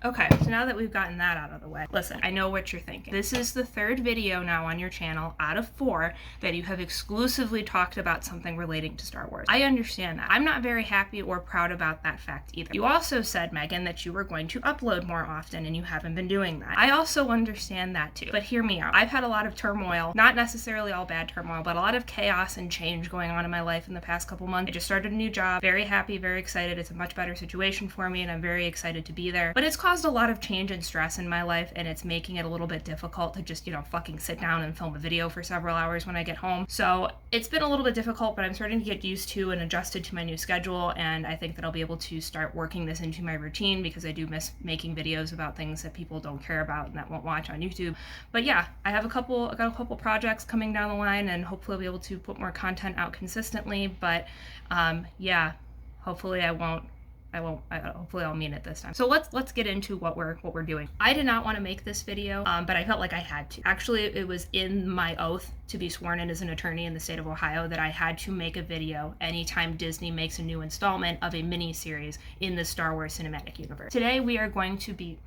Okay, so now that we've gotten that out of the way, listen, I know what you're thinking. This is the third video now on your channel out of 4 that you have exclusively talked about something relating to Star Wars. I understand that. I'm not very happy or proud about that fact either. You also said, Megan, that you were going to upload more often and you haven't been doing that. I also understand that too, but hear me out. I've had a lot of turmoil, not necessarily all bad turmoil, but a lot of chaos and change going on in my life in the past couple months. I just started a new job, very happy, very excited. It's a much better situation for me and I'm very excited to be there. But it's caused a lot of change and stress in my life and it's making it a little bit difficult to just, fucking sit down and film a video for several hours when I get home. So it's been a little bit difficult, but I'm starting to get used to and adjusted to my new schedule, and I think that I'll be able to start working this into my routine because I do miss making videos about things that people don't care about and that won't watch on YouTube. But yeah, I got a couple projects coming down the line and hopefully I'll be able to put more content out consistently, but yeah, hopefully hopefully I'll mean it this time. So let's get into what we're doing. I did not want to make this video, but I felt like I had to. Actually, it was in my oath to be sworn in as an attorney in the state of Ohio that I had to make a video anytime Disney makes a new installment of a mini-series in the Star Wars cinematic universe. Today we are going to be...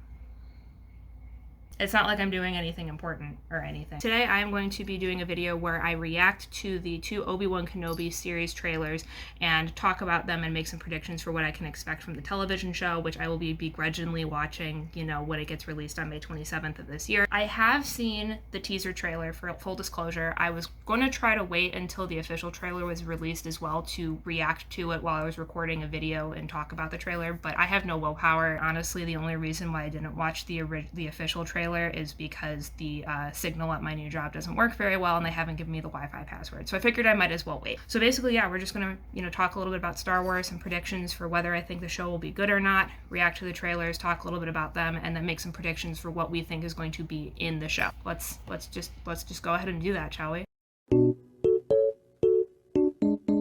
It's not like I'm doing anything important or anything. Today I am going to be doing a video where I react to the 2 Obi Wan Kenobi series trailers and talk about them and make some predictions for what I can expect from the television show, which I will be begrudgingly watching, when it gets released on May 27th of this year. I have seen the teaser trailer, for full disclosure. I was going to try to wait until the official trailer was released as well to react to it while I was recording a video and talk about the trailer, but I have no willpower. Honestly, the only reason why I didn't watch the official trailer is because the signal at my new job doesn't work very well and they haven't given me the Wi-Fi password. So I figured I might as well wait. So basically, yeah, we're just gonna, talk a little bit about Star Wars and predictions for whether I think the show will be good or not, react to the trailers, talk a little bit about them, and then make some predictions for what we think is going to be in the show. Let's just go ahead and do that, shall we?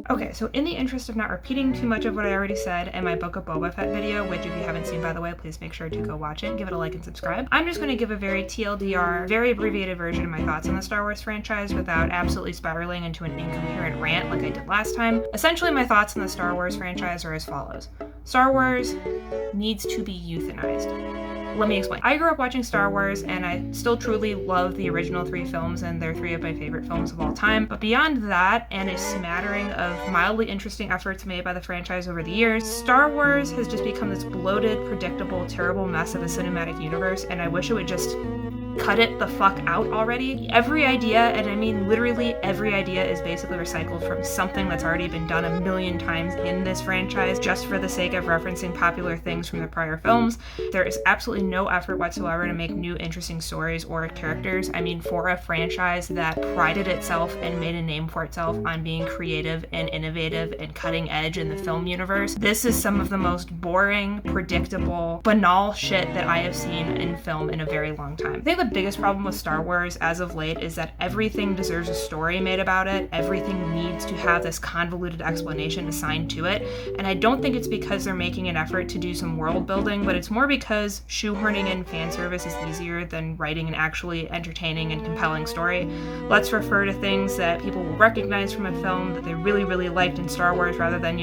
Okay, so in the interest of not repeating too much of what I already said in my Book of Boba Fett video, which if you haven't seen, by the way, please make sure to go watch it, give it a like and subscribe, I'm just going to give a very TLDR, very abbreviated version of my thoughts on the Star Wars franchise without absolutely spiraling into an incoherent rant like I did last time. Essentially, my thoughts on the Star Wars franchise are as follows. Star Wars needs to be euthanized. Let me explain. I grew up watching Star Wars and I still truly love the original 3 films and they're 3 of my favorite films of all time. But beyond that and a smattering of mildly interesting efforts made by the franchise over the years, Star Wars has just become this bloated, predictable, terrible mess of a cinematic universe, and I wish it would just cut it the fuck out already. Every idea, and I mean literally every idea, is basically recycled from something that's already been done a million times in this franchise just for the sake of referencing popular things from the prior films. There is absolutely no effort whatsoever to make new interesting stories or characters. I mean, for a franchise that prided itself and made a name for itself on being creative and innovative and cutting edge in the film universe, this is some of the most boring, predictable, banal shit that I have seen in film in a very long time. I think the biggest problem with Star Wars as of late is that everything deserves a story made about it. Everything needs to have this convoluted explanation assigned to it. And I don't think it's because they're making an effort to do some world building, but it's more because shoehorning in fan service is easier than writing an actually entertaining and compelling story. Let's refer to things that people will recognize from a film that they really, really liked in Star Wars rather than,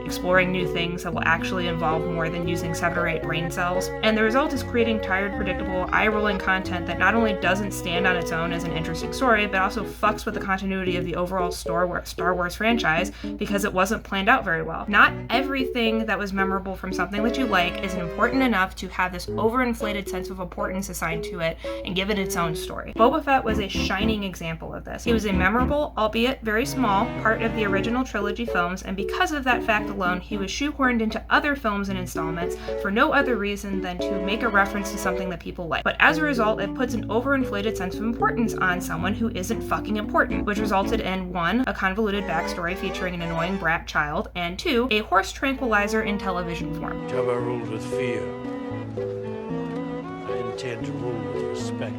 exploring new things that will actually involve more than using 7 or 8 brain cells. And the result is creating tired, predictable, eye-rolling content that not only doesn't stand on its own as an interesting story, but also fucks with the continuity of the overall Star Wars franchise because it wasn't planned out very well. Not everything that was memorable from something that you like is important enough to have this overinflated sense of importance assigned to it and give it its own story. Boba Fett was a shining example of this. He was a memorable, albeit very small, part of the original trilogy films, and because of that fact alone, he was shoehorned into other films and installments for no other reason than to make a reference to something that people like. But as a result, it puts an overinflated sense of importance on someone who isn't fucking important, which resulted in 1, a convoluted backstory featuring an annoying brat child, and 2, a horse tranquilizer in television form. Jabba ruled with fear and tend to rule with respect.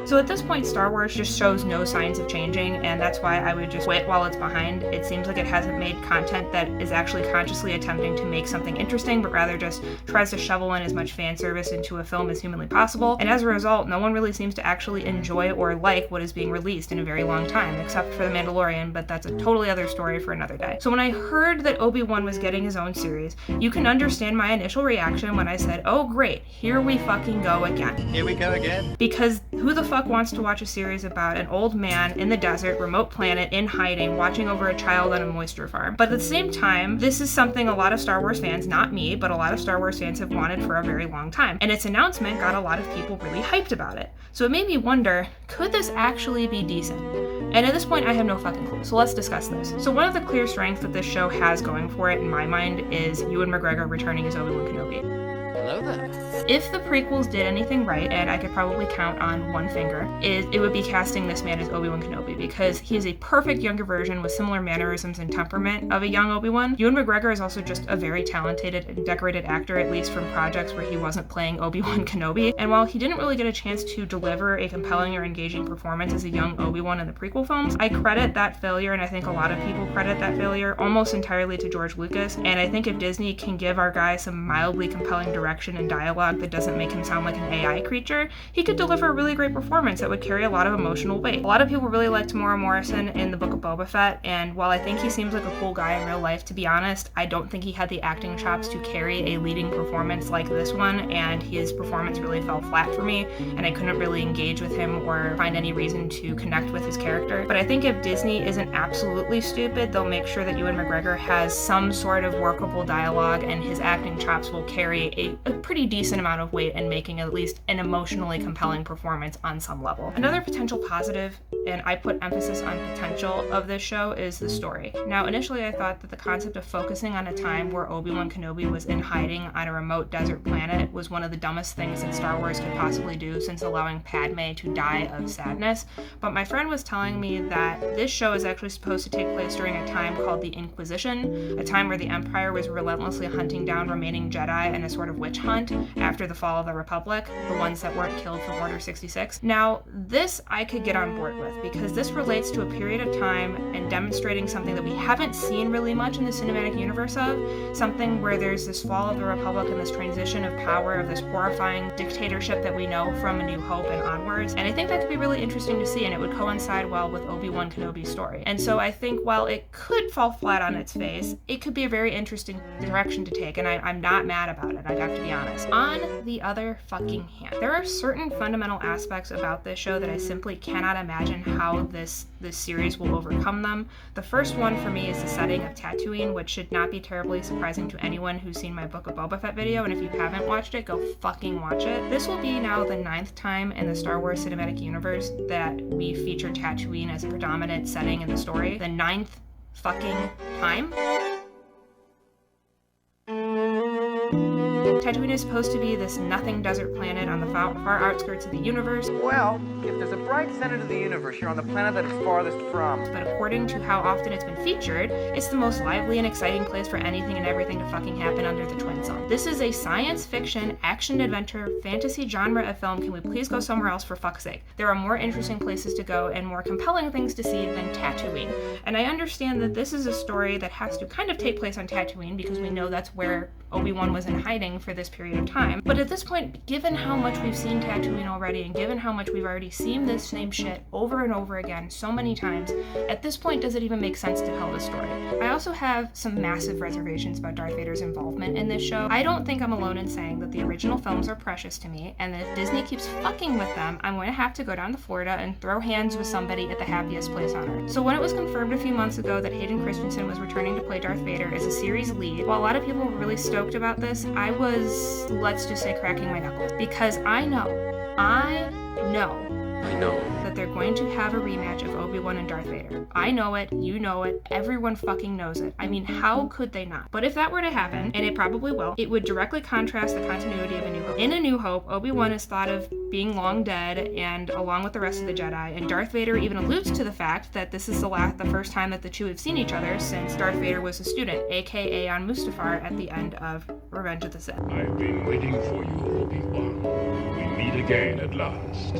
So at this point, Star Wars just shows no signs of changing, and that's why I would just quit while it's behind. It seems like it hasn't made content that is actually consciously attempting to make something interesting, but rather just tries to shovel in as much fan service into a film as humanly possible. And as a result, no one really seems to actually enjoy or like what is being released in a very long time, except for The Mandalorian, but that's a totally other story for another day. So when I heard that Obi Wan was getting his own series, you can understand my initial reaction when I said, oh great, here we fucking go again. Here we go again. Because who the fuck wants to watch a series about an old man in the desert, remote planet, in hiding, watching over a child on a moisture farm? But at the same time, this is something a lot of Star Wars fans, not me, but a lot of Star Wars fans have wanted for a very long time. And its announcement got a lot of people really hyped about it. So it made me wonder, could this actually be decent? And at this point, I have no fucking clue, so let's discuss this. So one of the clear strengths that this show has going for it, in my mind, is Ewan McGregor returning as Obi Wan Kenobi. Hello there. If the prequels did anything right, and I could probably count on one finger, it would be casting this man as Obi Wan Kenobi, because he is a perfect younger version with similar mannerisms and temperament of a young Obi-Wan. Ewan McGregor is also just a very talented and decorated actor, at least from projects where he wasn't playing Obi Wan Kenobi. And while he didn't really get a chance to deliver a compelling or engaging performance as a young Obi-Wan in the prequel films, I credit that failure, and I think a lot of people credit that failure, almost entirely to George Lucas. And I think if Disney can give our guy some mildly compelling direction and dialogue that doesn't make him sound like an AI creature, he could deliver a really great performance that would carry a lot of emotional weight. A lot of people really liked Tamora Morrison in the Book of Boba Fett, and while I think he seems like a cool guy in real life, to be honest, I don't think he had the acting chops to carry a leading performance like this one, and his performance really fell flat for me, and I couldn't really engage with him or find any reason to connect with his character. But I think if Disney isn't absolutely stupid, they'll make sure that Ewan McGregor has some sort of workable dialogue, and his acting chops will carry a pretty decent amount of weight in making at least an emotionally compelling performance on some level. Another potential positive, and I put emphasis on potential, of this show is the story. Now, initially I thought that the concept of focusing on a time where Obi Wan Kenobi was in hiding on a remote desert planet was one of the dumbest things that Star Wars could possibly do since allowing Padme to die of sadness. But my friend was telling me that this show is actually supposed to take place during a time called the Inquisition, a time where the Empire was relentlessly hunting down remaining Jedi in a sort of witch hunt after the fall of the Republic, the ones that weren't killed from Order 66. Now, this I could get on board with, because this relates to a period of time and demonstrating something that we haven't seen really much in the cinematic universe of, something where there's this fall of the Republic and this transition of power of this horrifying dictatorship that we know from A New Hope and onwards. And I think that could be really interesting to see, and it would coincide well with Obi Wan Kenobi's story. And so I think while it could fall flat on its face, it could be a very interesting direction to take, and I'm not mad about it, I'd have to be honest. On the other fucking hand, there are certain fundamental aspects about this show that I simply cannot imagine how this series will overcome them. The first one for me is the setting of Tatooine, which should not be terribly surprising to anyone who's seen my Book of Boba Fett video, and if you haven't watched it, go fucking watch it. This will be now the 9th time in the Star Wars cinematic universe that we feature Tatooine as a predominant setting in the story. The 9th fucking time. Tatooine is supposed to be this nothing desert planet on the far outskirts of the universe. Well, if there's a bright center to the universe, you're on the planet that it's farthest from. But according to how often it's been featured, it's the most lively and exciting place for anything and everything to fucking happen under the twin sun. This is a science fiction, action-adventure, fantasy genre of film. Can we please go somewhere else, for fuck's sake? There are more interesting places to go and more compelling things to see than Tatooine. And I understand that this is a story that has to kind of take place on Tatooine, because we know that's where Obi-Wan was in hiding for this period of time. But at this point, given how much we've seen Tatooine already, and given how much we've already seen this same shit over and over again so many times, at this point, does it even make sense to tell this story? I also have some massive reservations about Darth Vader's involvement in this show. I don't think I'm alone in saying that the original films are precious to me, and that if Disney keeps fucking with them, I'm going to have to go down to Florida and throw hands with somebody at the happiest place on earth. So when it was confirmed a few months ago that Hayden Christensen was returning to play Darth Vader as a series lead, while a lot of people were really stoked about this, I was, let's just say, cracking my knuckles. Because I know I know. that they're going to have a rematch of Obi-Wan and Darth Vader. I know it, you know it, everyone fucking knows it. I mean, how could they not? But if that were to happen, and it probably will, it would directly contrast the continuity of A New Hope. In A New Hope, Obi-Wan is thought of being long dead, and along with the rest of the Jedi, and Darth Vader even alludes to the fact that this is the first time that the two have seen each other since Darth Vader was a student, aka on Mustafar at the end of Revenge of the Sith. I've been waiting for you, Obi-Wan. We meet again at last.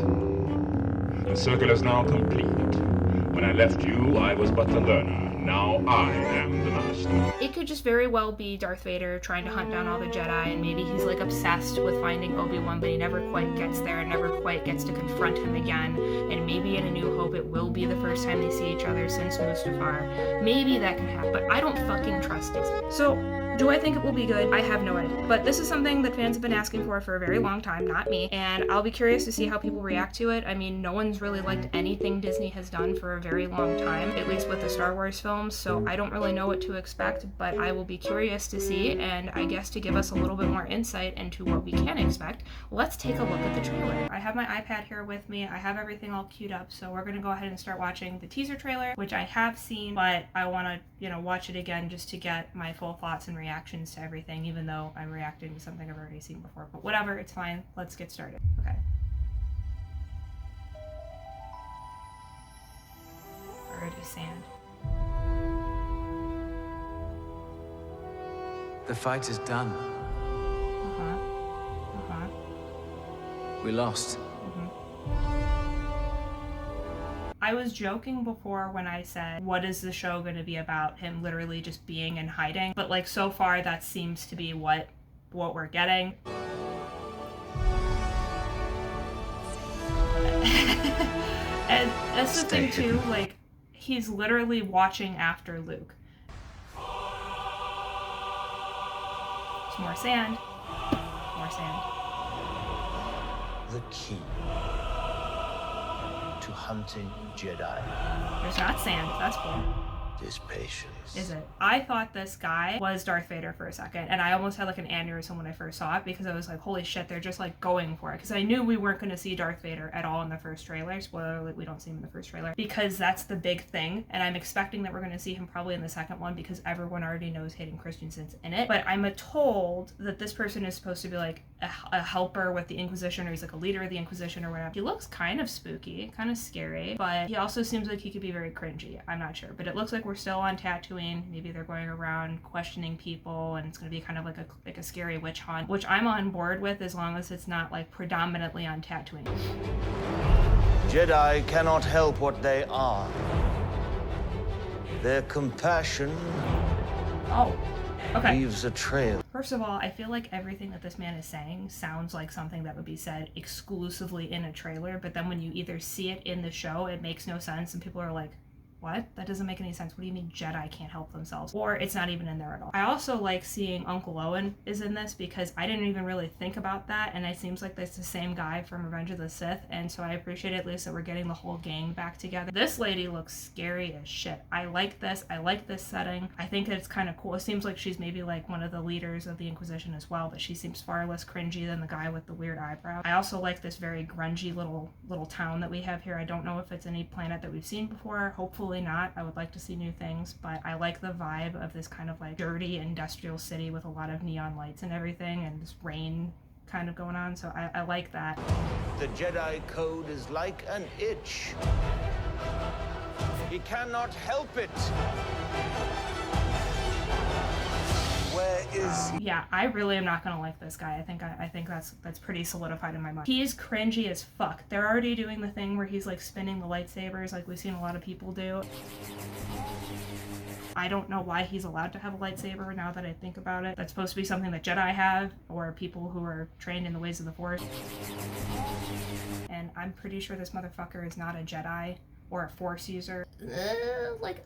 The circle is now complete. When I left you, I was but the learner. Now I am the master. It could just very well be Darth Vader trying to hunt down all the Jedi, and maybe he's like obsessed with finding Obi-Wan, but he never quite gets there and never quite gets to confront him again. And maybe in A New Hope it will be the first time they see each other since Mustafar. Maybe that can happen, but I don't fucking trust it. So, do I think it will be good? I have no idea. But this is something that fans have been asking for a very long time, not me. And I'll be curious to see how people react to it. I mean, no one's really liked anything Disney has done for a very long time, at least with the Star Wars films, so I don't really know what to expect, but I will be curious to see, and I guess to give us a little bit more insight into what we can expect, let's take a look at the trailer. I have my iPad here with me. I have everything all queued up, so we're going to go ahead and start watching the teaser trailer, which I have seen, but I want to, watch it again just to get my full thoughts and reactions to everything, even though I'm reacting to something I've already seen before. But whatever, it's fine. Let's get started. Okay. Already sand. The fight is done. We lost. I was joking before when I said, what is the show going to be about? Him literally just being in hiding. But like so far that seems to be what we're getting. And that's the thing too, like he's literally watching after Luke. There's more sand. More sand. The key to hunting Jedi There's not sand, that's cool. is patience. Is it? I thought this guy was Darth Vader for a second, and I almost had like an aneurysm when I first saw it because I was like, holy shit, they're just like going for it. Because I knew we weren't going to see Darth Vader at all in the first trailer. Spoiler alert, we don't see him in the first trailer because that's the big thing, and I'm expecting that we're going to see him probably in the second one because everyone already knows Hayden Christensen's in it. But I'm told that this person is supposed to be like a helper with the Inquisition, or he's like a leader of the Inquisition or whatever. He looks kind of spooky, kind of scary, but he also seems like he could be very cringy. I'm not sure, but it looks like we're still on Tatooine. Maybe they're going around questioning people, and it's going to be kind of like a scary witch hunt, which I'm on board with as long as it's not like predominantly on Tatooine. Jedi cannot help what they are. Their compassion Okay. leaves a trail. First of all, I feel like everything that this man is saying sounds like something that would be said exclusively in a trailer, but then when you either see it in the show, it makes no sense, and people are like, what? That doesn't make any sense. What do you mean Jedi can't help themselves? Or it's not even in there at all. I also like seeing Uncle Owen is in this because I didn't even really think about that, and it seems like that's the same guy from Revenge of the Sith, and so I appreciate at least that we're getting the whole gang back together. This lady looks scary as shit. I like this. I like this setting. I think that it's kind of cool. It seems like she's maybe like one of the leaders of the Inquisition as well, but she seems far less cringy than the guy with the weird eyebrow. I also like this very grungy little town that we have here. I don't know if it's any planet that we've seen before. Hopefully not. I would like to see new things, but I like the vibe of this kind of like dirty industrial city with a lot of neon lights and everything, and this rain kind of going on, so I like that. The Jedi code is like an itch. He cannot help it. Where is he? Yeah, I really am not gonna like this guy. I think that's pretty solidified in my mind. He's cringy as fuck. They're already doing the thing where he's like spinning the lightsabers like we've seen a lot of people do. I don't know why he's allowed to have a lightsaber now that I think about it. That's supposed to be something that Jedi have, or people who are trained in the ways of the Force. And I'm pretty sure this motherfucker is not a Jedi or a Force user.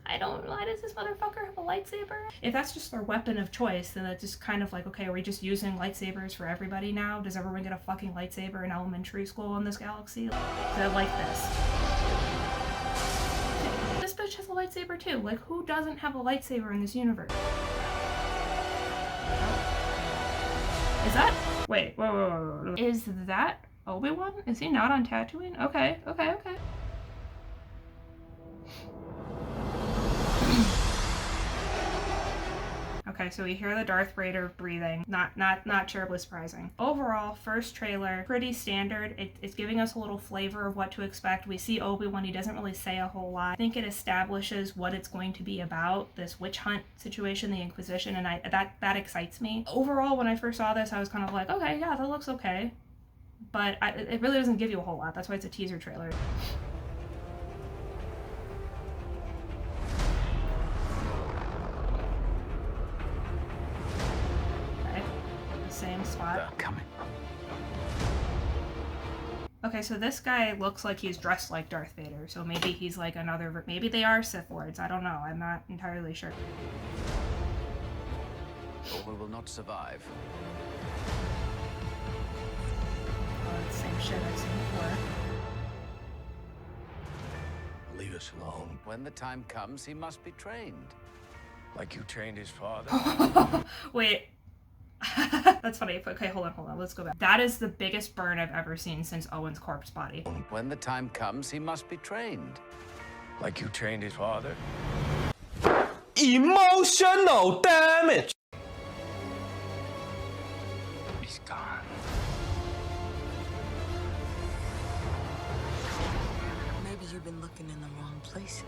I don't know, why does this motherfucker have a lightsaber? If that's just their weapon of choice, then it's just kind of like, okay, are we just using lightsabers for everybody now? Does everyone get a fucking lightsaber in elementary school in this galaxy? I like this. This bitch has a lightsaber too. Like, who doesn't have a lightsaber in this universe? Is that? Wait. Is that Obi Wan? Is he not on Tatooine? Okay. Okay, so we hear the Darth Vader breathing. Not terribly surprising. Overall, first trailer, pretty standard. It's giving us a little flavor of what to expect. We see Obi-Wan, he doesn't really say a whole lot. I think it establishes what it's going to be about, this witch hunt situation, the Inquisition, and that excites me. Overall, when I first saw this, I was kind of like, okay, yeah, that looks okay. But it really doesn't give you a whole lot. That's why it's a teaser trailer. Same spot. They're coming. Okay, so this guy looks like he's dressed like Darth Vader, so maybe he's like another, maybe they are Sith Lords, I don't know, I'm not entirely sure. Or we will not survive. Oh, it's the same shit I've seen before. Leave us alone. When the time comes, he must be trained. Like you trained his father. Wait. That's funny. Okay, hold on. Let's go back. That is the biggest burn I've ever seen since Owen's corpse body. When the time comes, he must be trained. Like you trained his father. Emotional damage. He's gone. Maybe you've been looking in the wrong places.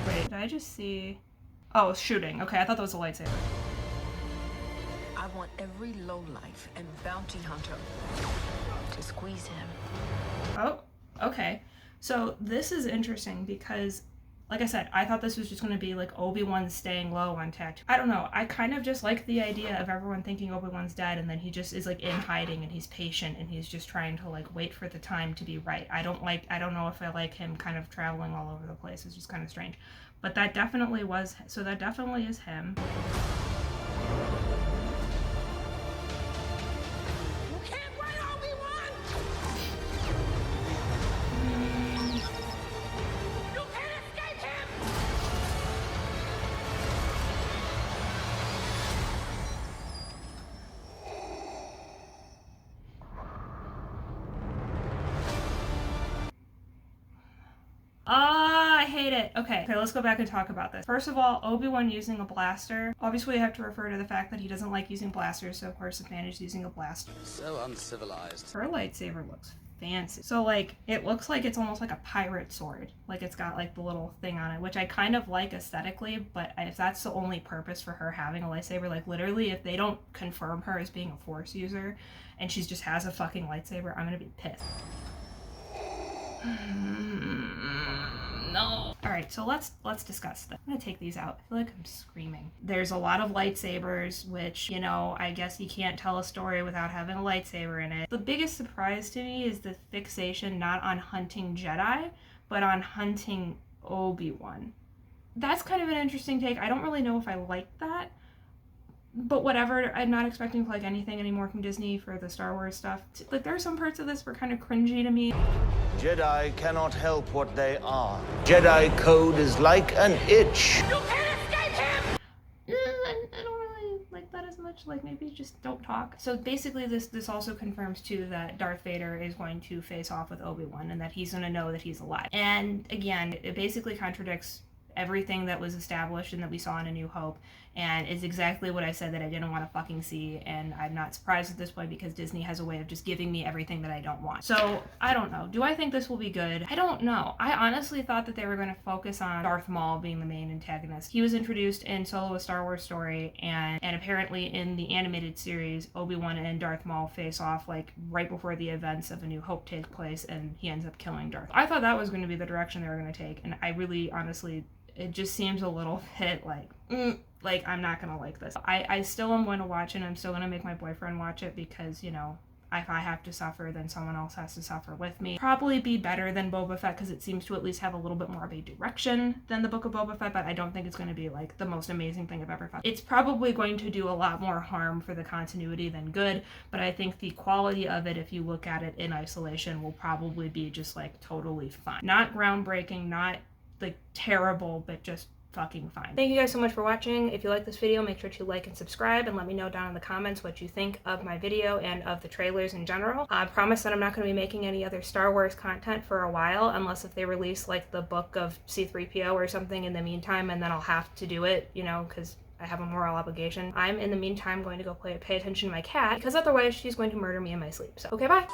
Wait, did I just see... Oh, shooting. Okay, I thought that was a lightsaber. I want every lowlife and bounty hunter to squeeze him. Oh, okay. So this is interesting because, like I said, I thought this was just going to be like Obi-Wan staying low on Tatooine. I don't know. I kind of just like the idea of everyone thinking Obi-Wan's dead and then he just is like in hiding and he's patient and he's just trying to like wait for the time to be right. I don't know if I like him kind of traveling all over the place. It's just kind of strange. But that definitely is him. I hate it. Okay, let's go back and talk about this. First of all, Obi-Wan using a blaster. Obviously, we have to refer to the fact that he doesn't like using blasters, so of course the fan is using a blaster. So uncivilized. Her lightsaber looks fancy. So like, it looks like it's almost like a pirate sword. Like it's got like the little thing on it, which I kind of like aesthetically, but if that's the only purpose for her having a lightsaber, like literally if they don't confirm her as being a Force user and she just has a fucking lightsaber, I'm gonna be pissed. No. Alright, so let's discuss this. I'm gonna take these out. I feel like I'm screaming. There's a lot of lightsabers, which, you know, I guess you can't tell a story without having a lightsaber in it. The biggest surprise to me is the fixation not on hunting Jedi, but on hunting Obi-Wan. That's kind of an interesting take. I don't really know if I like that. But whatever, I'm not expecting to like anything anymore from Disney for the Star Wars stuff. Like, there are some parts of this were kind of cringy to me. Jedi cannot help what they are. Jedi code is like an itch. You can't escape him! I don't really like that as much. Like, maybe just don't talk. So basically, this also confirms, too, that Darth Vader is going to face off with Obi-Wan and that he's going to know that he's alive. And again, it basically contradicts everything that was established and that we saw in A New Hope, and it's exactly what I said that I didn't want to fucking see, and I'm not surprised at this point because Disney has a way of just giving me everything that I don't want. So, I don't know. Do I think this will be good? I don't know. I honestly thought that they were going to focus on Darth Maul being the main antagonist. He was introduced in Solo: A Star Wars Story, and apparently in the animated series, Obi-Wan and Darth Maul face off like right before the events of A New Hope take place, and he ends up killing Darth. I thought that was going to be the direction they were going to take, and I really, honestly, it just seems a little bit like, I'm not gonna like this. I still am going to watch it. I'm still gonna make my boyfriend watch it because, you know, if I have to suffer, then someone else has to suffer with me. Probably be better than Boba Fett because it seems to at least have a little bit more of a direction than the Book of Boba Fett, but I don't think it's going to be like the most amazing thing I've ever found. It's probably going to do a lot more harm for the continuity than good, but I think the quality of it, if you look at it in isolation, will probably be just like totally fine. Not groundbreaking, not like terrible, but just fucking fine. Thank you guys so much for watching. If you like this video, make sure to like and subscribe and let me know down in the comments what you think of my video and of the trailers in general. I promise that I'm not going to be making any other Star Wars content for a while, unless if they release like the book of C-3PO or something in the meantime, and then I'll have to do it, you know, because I have a moral obligation. I'm in the meantime going to go pay attention to my cat, because otherwise she's going to murder me in my sleep. So, okay, bye!